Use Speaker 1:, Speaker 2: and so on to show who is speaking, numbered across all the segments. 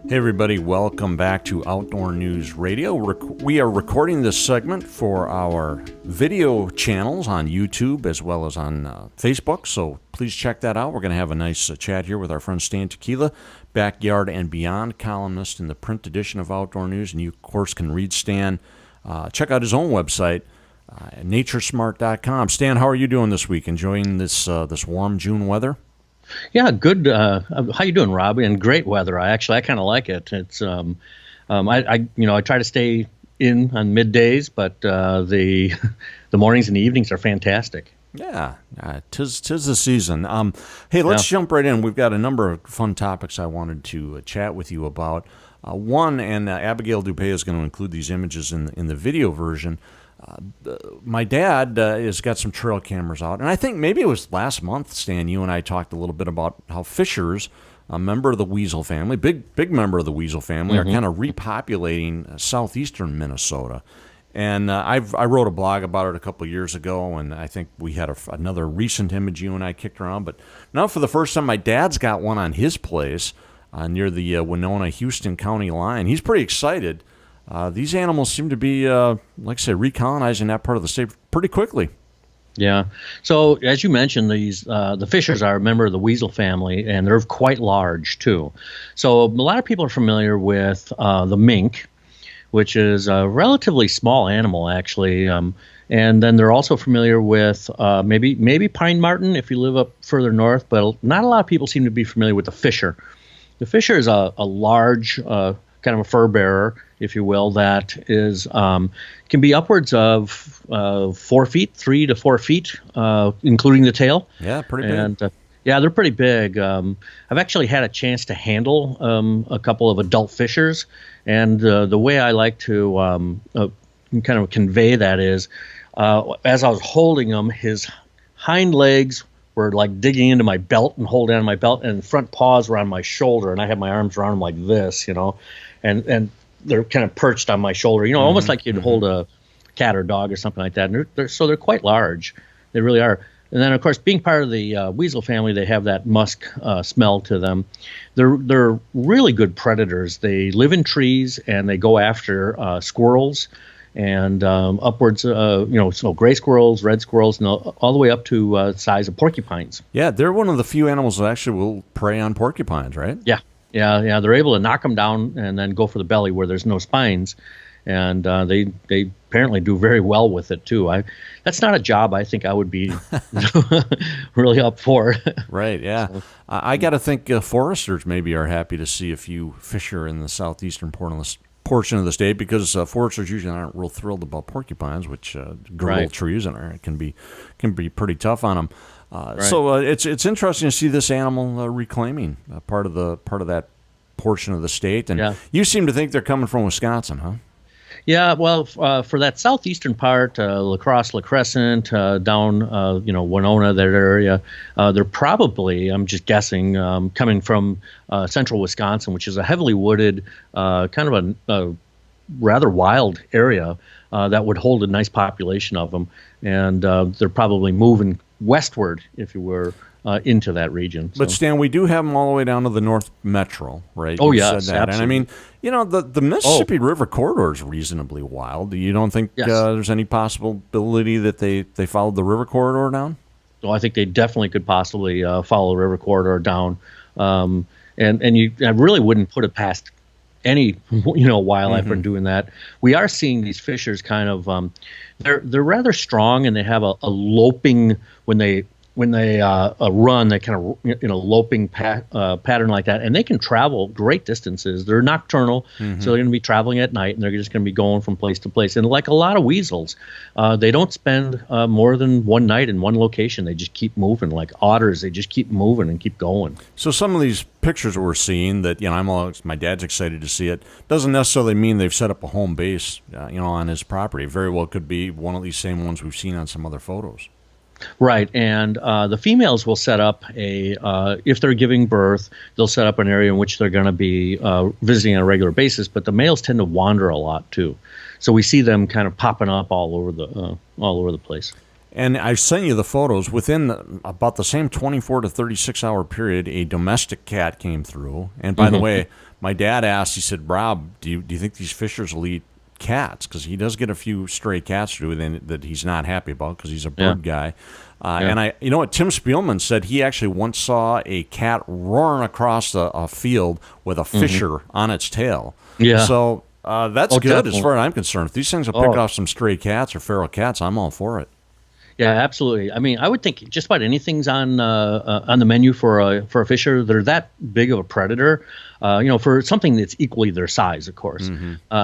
Speaker 1: Hey everybody, welcome back to Outdoor News Radio. We are recording this segment for our video channels on YouTube as well as on Facebook, so please check that out. We're going to have a nice chat here with our friend Stan Tekiela, Backyard and Beyond columnist in the print edition of Outdoor News, and you, of course, can read Stan. Check out his own website, naturesmart.com. Stan, how are you doing this week? Enjoying this warm June weather?
Speaker 2: Yeah, good. How you doing, Robbie? And great weather. I kind of like it. It's I try to stay in on middays, but the mornings and the evenings are fantastic.
Speaker 1: Yeah, tis the season. Hey, let's jump right in. We've got a number of fun topics I wanted to chat with you about. One, and Abigail Dupay is going to include these images in the video version. My dad has got some trail cameras out, and I think maybe it was last month, Stan, you and I talked a little bit about how fishers, a member of the weasel family, big member of the weasel family, are kind of repopulating southeastern Minnesota. And I wrote a blog about it a couple of years ago, and I think we had another recent image you and I kicked around. But now for the first time, my dad's got one on his place near the Winona-Houston County line. He's pretty excited. These animals seem to be, like I say, recolonizing that part of the state pretty quickly.
Speaker 2: Yeah. So as you mentioned, the fishers are a member of the weasel family, and they're quite large too. So a lot of people are familiar with the mink, which is a relatively small animal, actually. And then they're also familiar with maybe pine marten if you live up further north, but not a lot of people seem to be familiar with the fisher. The fisher is a large kind of a fur bearer, if you will, that is can be upwards of 4 feet, 3 to 4 feet, including the tail.
Speaker 1: Yeah, pretty big.
Speaker 2: And yeah, they're pretty big. I've actually had a chance to handle a couple of adult fishers, and the way I like to kind of convey that is, as I was holding him, his hind legs were like digging into my belt and holding on my belt, and front paws were on my shoulder, and I had my arms around him like this, and they're kind of perched on my shoulder, almost like you'd hold a cat or dog or something like that. And they're quite large. They really are. And then, of course, being part of the weasel family, they have that musk smell to them. They're really good predators. They live in trees, and they go after squirrels and upwards, so gray squirrels, red squirrels, and all the way up to the size of porcupines.
Speaker 1: Yeah, they're one of the few animals that actually will prey on porcupines, right?
Speaker 2: Yeah, they're able to knock them down and then go for the belly where there's no spines, and they apparently do very well with it too. That's not a job I think I would be really up for.
Speaker 1: Right, yeah. So, I got to think foresters maybe are happy to see a few fisher in the southeastern portion of the state, because foresters usually aren't real thrilled about porcupines, which grow trees and it can be pretty tough on them. So it's interesting to see this animal reclaiming part of that portion of the state. And you seem to think they're coming from Wisconsin, huh?
Speaker 2: Yeah, well, for that southeastern part, La Crosse, La Crescent, down, Winona, that area, they're probably, I'm just guessing, coming from central Wisconsin, which is a heavily wooded, kind of a rather wild area that would hold a nice population of them. And they're probably moving westward, if you were, into that region.
Speaker 1: But Stan, we do have them all the way down to the North Metro, right?
Speaker 2: Oh, yes, absolutely.
Speaker 1: And I mean, the Mississippi River corridor is reasonably wild. You don't think there's any possibility that they followed the river corridor down?
Speaker 2: Well, I think they definitely could possibly follow the river corridor down. I really wouldn't put it past any wildlife from doing that. We are seeing these fishers kind of they're rather strong, and they have a loping when they run, they kind of loping pattern like that, and they can travel great distances. They're nocturnal, so they're going to be traveling at night, and they're just going to be going from place to place. And like a lot of weasels, they don't spend more than one night in one location. They just keep moving. Like otters, they just keep moving and keep going.
Speaker 1: So some of these pictures we're seeing that my dad's excited to see it, doesn't necessarily mean they've set up a home base on his property. It very well could be one of these same ones we've seen on some other photos.
Speaker 2: Right, and the females will set up if they're giving birth, they'll set up an area in which they're going to be visiting on a regular basis. But the males tend to wander a lot too, so we see them kind of popping up all over the place.
Speaker 1: And I sent you the photos. Within about the same 24 to 36 hour period, a domestic cat came through. And by the way, my dad asked, he said, Rob, do you think these fishers will eat cats? Because he does get a few stray cats through that he's not happy about because he's a bird guy. And you know what, Tim Spielman said he actually once saw a cat roaring across a field with a fisher on its tail. Yeah. So that's good definitely. As far as I'm concerned. If these things will pick off some stray cats or feral cats, I'm all for it.
Speaker 2: Yeah, absolutely. I mean, I would think just about anything's on the menu for a fisher. They're that big of a predator, for something that's equally their size, of course.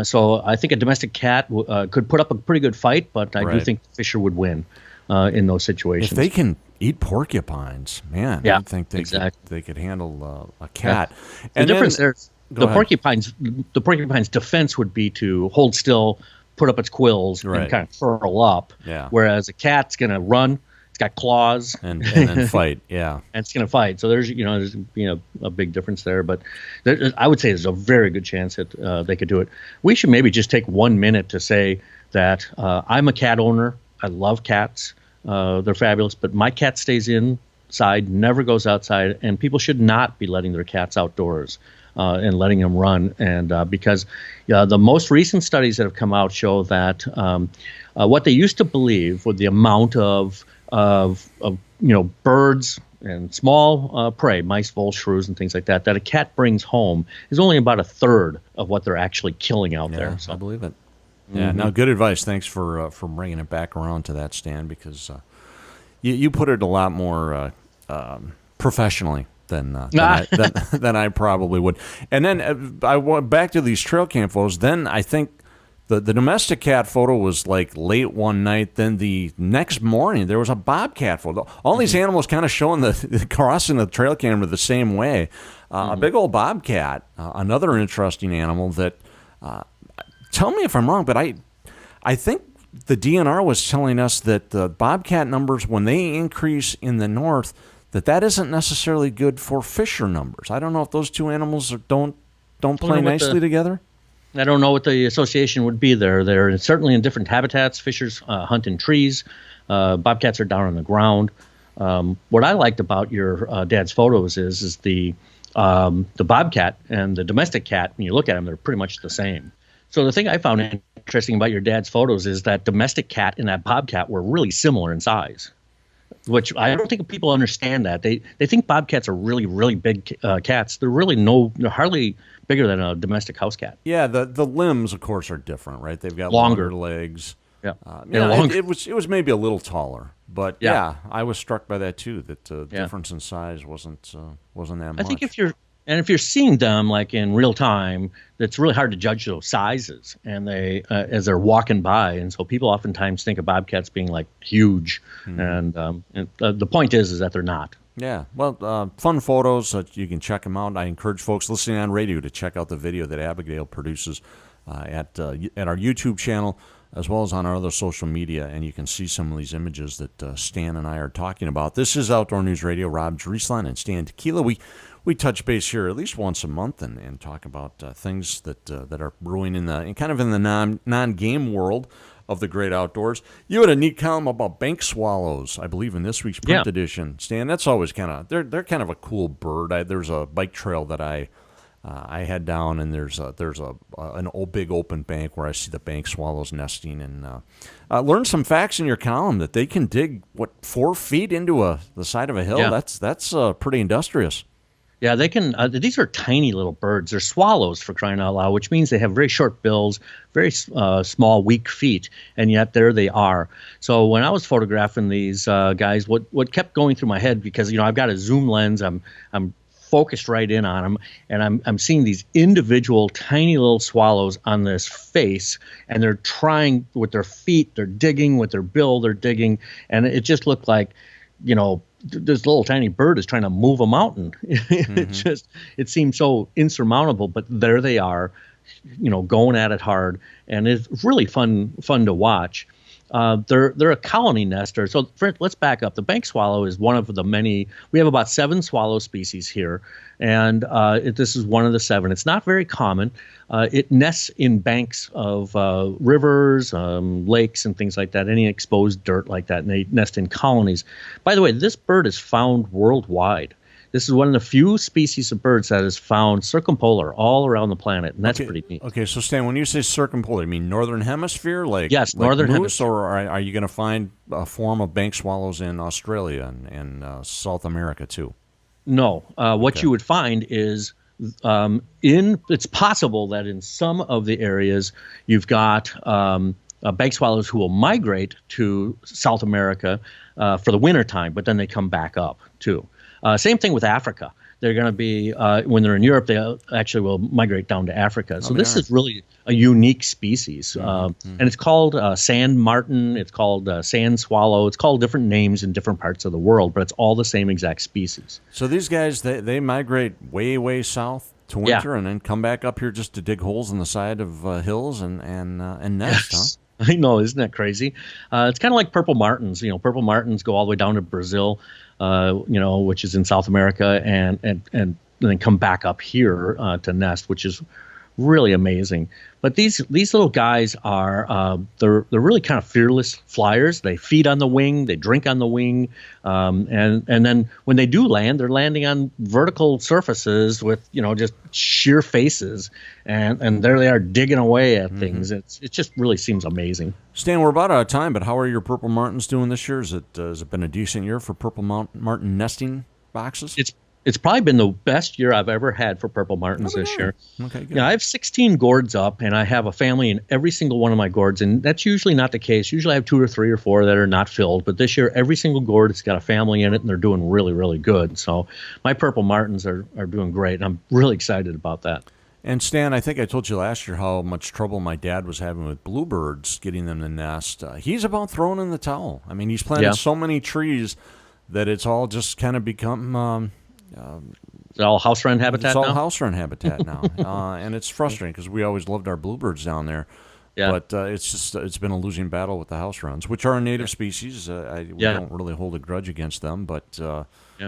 Speaker 2: So I think a domestic cat could put up a pretty good fight, but I do think the fisher would win in those situations.
Speaker 1: If they can eat porcupines, man, I think they could handle a cat.
Speaker 2: Yeah. And the difference there's the porcupine's defense would be to hold still, put up its quills, and kind of curl up. Yeah. Whereas a cat's going to run. It's got claws.
Speaker 1: And then fight, yeah.
Speaker 2: And it's going to fight. So there's a big difference there. But I would say there's a very good chance that they could do it. We should maybe just take 1 minute to say that I'm a cat owner. I love cats. They're fabulous. But my cat stays inside, never goes outside. And people should not be letting their cats outdoors. And letting them run, and because the most recent studies that have come out show that what they used to believe with the amount of birds and small prey, mice, voles, shrews, and things like that a cat brings home is only about a third of what they're actually killing out there. So
Speaker 1: I believe it. Yeah. Now, good advice. Thanks for bringing it back around to that, Stan, because you put it a lot more professionally than I probably would. And then I went back to these trail cam photos. Then I think the domestic cat photo was like late one night. Then the next morning there was a bobcat photo. All these animals kind of showing crossing the trail camera the same way. A big old bobcat, another interesting animal that. Tell me if I'm wrong, but I think the DNR was telling us that the bobcat numbers, when they increase in the north, that isn't necessarily good for fisher numbers. I don't know if those two animals don't play nicely together.
Speaker 2: I don't know what the association would be there. They're certainly in different habitats. Fishers hunt in trees. Bobcats are down on the ground. What I liked about your dad's photos is the bobcat and the domestic cat. When you look at them, they're pretty much the same. So the thing I found interesting about your dad's photos is that domestic cat and that bobcat were really similar in size. Which I don't think people understand that. They think bobcats are really, really big cats. They're really they're hardly bigger than a domestic house cat.
Speaker 1: Yeah, the limbs, of course, are different, right? They've got longer legs.
Speaker 2: Yeah,
Speaker 1: it was maybe a little taller, but yeah, I was struck by that too. That the difference in size wasn't that much.
Speaker 2: I think if you're seeing them like in real time, it's really hard to judge those sizes, and they as they're walking by, and so people oftentimes think of bobcats being like huge, and the point is that they're not.
Speaker 1: Yeah, well, fun photos. You can check them out. I encourage folks listening on radio to check out the video that Abigail produces at our YouTube channel, as well as on our other social media, and you can see some of these images that Stan and I are talking about. This is Outdoor News Radio. Rob Drieslein and Stan Tekiela. We touch base here at least once a month and talk about things that are brewing in the non-game world of the great outdoors. You had a neat column about bank swallows, I believe, in this week's print edition. Stan, that's always they're kind of a cool bird. There's a bike trail that I head down, and there's an old big open bank where I see the bank swallows nesting, and learn some facts in your column that they can dig 4 feet into the side of a hill. Yeah. That's pretty industrious.
Speaker 2: Yeah, they can. These are tiny little birds. They're swallows, for crying out loud, which means they have very short bills, very small, weak feet, and yet there they are. So when I was photographing these guys, what kept going through my head, because I've got a zoom lens, I'm focused right in on them, and I'm seeing these individual tiny little swallows on this face, and they're trying with their feet, they're digging with their bill, they're digging, and it just looked like this little tiny bird is trying to move a mountain. It seems so insurmountable, but there they are, going at it hard, and it's really fun to watch. they're a colony nester. So let's back up. The bank swallow is one of the many. We have about 7 swallow species here, and this is one of the 7. It's not very common. It nests in banks of rivers, lakes, and things like that, any exposed dirt like that, and they nest in colonies. By the way, this bird is found worldwide. This is one of the few species of birds that is found circumpolar all around the planet, and that's pretty neat.
Speaker 1: Okay, so Stan, when you say circumpolar, you mean northern hemisphere,
Speaker 2: yes,
Speaker 1: like
Speaker 2: northern
Speaker 1: moose,
Speaker 2: hemisphere.
Speaker 1: or are you going to find a form of bank swallows in Australia and South America too?
Speaker 2: No, what you would find is it's possible that in some of the areas you've got bank swallows who will migrate to South America for the wintertime, but then they come back up too. Same thing with Africa. They're going to be, when they're in Europe, they actually will migrate down to Africa. So this is really a unique species. And it's called sand martin. It's called sand swallow. It's called different names in different parts of the world, but it's all the same exact species.
Speaker 1: So these guys, they migrate way, way south to winter and then come back up here just to dig holes in the side of hills and nest,
Speaker 2: yes. Huh? I know, isn't that crazy? It's kind of like purple martins. Purple martins go all the way down to Brazil, which is in South America, and then come back up here to nest, which is really amazing. But these little guys are they're really kind of fearless flyers. They feed on the wing, they drink on the wing, and then when they do land, they're landing on vertical surfaces with just sheer faces, and there they are digging away at things. It just really seems amazing.
Speaker 1: Stan, we're about out of time, but how are your purple martins doing this year? Has it been a decent year for purple martin nesting boxes?
Speaker 2: It's probably been the best year I've ever had for purple martins this year.
Speaker 1: Okay, good.
Speaker 2: I have 16 gourds up, and I have a family in every single one of my gourds, and that's usually not the case. Usually I have 2 or 3 or 4 that are not filled, but this year every single gourd has got a family in it, and they're doing really, really good. So my purple martins are doing great, and I'm really excited about that.
Speaker 1: And Stan, I think I told you last year how much trouble my dad was having with bluebirds getting them to nest. He's about throwing in the towel. I mean, he's planted so many trees that it's all just kind of become...
Speaker 2: It's all house wren habitat now?
Speaker 1: It's all house wren habitat now. And it's frustrating because we always loved our bluebirds down there. Yeah. But it's been a losing battle with the house wrens, which are a native species. We don't really hold a grudge against them, but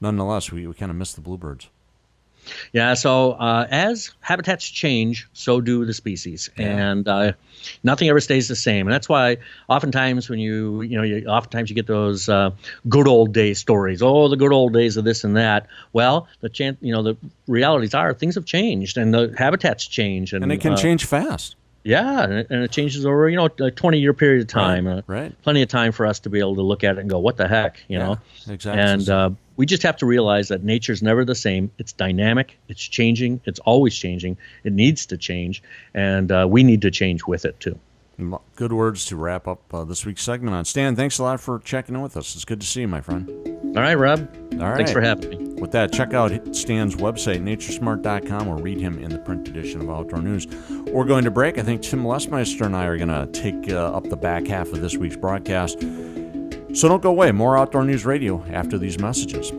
Speaker 1: nonetheless, we kind of miss the bluebirds.
Speaker 2: Yeah, so as habitats change, so do the species, and nothing ever stays the same. And that's why oftentimes when you get those good old day stories, the good old days of this and that. Well, the realities are things have changed and the habitats change, and
Speaker 1: it can change fast.
Speaker 2: Yeah, and it changes over a 20-year period of time.
Speaker 1: Right.
Speaker 2: Plenty of time for us to be able to look at it and go, what the heck, know?
Speaker 1: Exactly.
Speaker 2: And we just have to realize that nature's never the same. It's dynamic. It's changing. It's always changing. It needs to change, and we need to change with it too.
Speaker 1: Good words to wrap up this week's segment on. Stan, thanks a lot for checking in with us. It's good to see you, my friend.
Speaker 2: All right, Rob.
Speaker 1: All right.
Speaker 2: Thanks for having me.
Speaker 1: With that, check out Stan's website, naturesmart.com, or read him in the print edition of Outdoor News. We're going to break. I think Tim Lesmeister and I are going to take up the back half of this week's broadcast. So don't go away. More Outdoor News Radio after these messages.